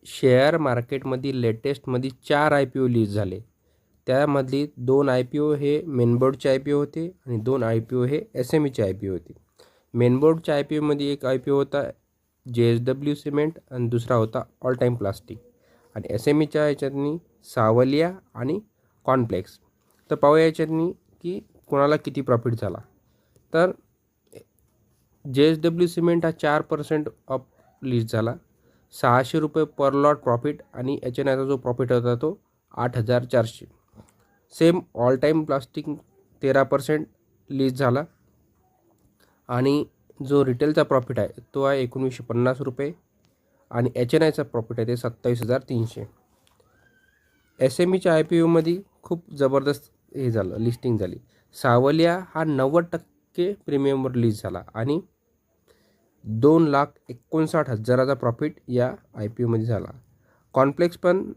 Share मार्केटमध्ये लेटेस्टमध्ये 4 IPO list झाले. त्यामधली 2 IPO हे मेनबोर्डचे IPO होते आणि 2 IPO हे SMEचे IPO होते. मेनबोर्डच्या IPOमध्ये एक IPO होता JSW सिमेंट आणि दुसरा होता ऑल टाईम प्लास्टिक आणि SMEच्या ह्याच्यातनी सावलिया आणि कॉर्नफ्लेक्स. तर पाहूया याच्यातनी की कोणाला किती प्रॉफिट झाला. तर JSW सिमेंट हा 4% अप लिस्ट झाला. 600 रुपये पर लॉट प्रॉफिट आणि याचा जो प्रॉफिट होता तो 8,400. Same all time plastic 13% list झाला आणि जो रिटेलचा प्रॉफिट आहे तो आहे 1950 रुपये आणि HNIचा प्रॉफिट आहे ते 27,300. SMEच्या IPOमध्ये खूप जबरदस्त हे झालं, लिस्टिंग झाली. सावलिया हा 90% प्रीमियमवर लिस्ट झाला आणि 2,59,000चा प्रॉफिट या IPOमध्ये झाला. कॉर्नफ्लेक्स पण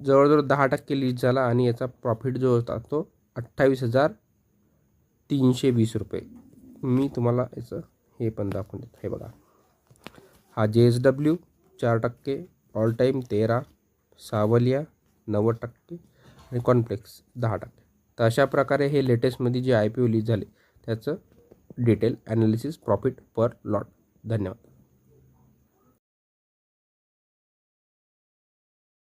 जवळजवळ 10% लिस्ट झाला आणि याचा प्रॉफिट जो होता तो 28,320 रुपये. मी तुम्हाला याचं हे पण दाखवून देतो. हे बघा, हा JSW 4%, ऑल टाईम 13%, सावलिया 90% आणि कॉर्नफ्लेक्स 10%. तर अशा प्रकारे हे लेटेस्टमध्ये जे IPO लिस्ट झाले त्याचं डिटेल ॲनालिसिस प्रॉफिट पर लॉट. धन्यवाद.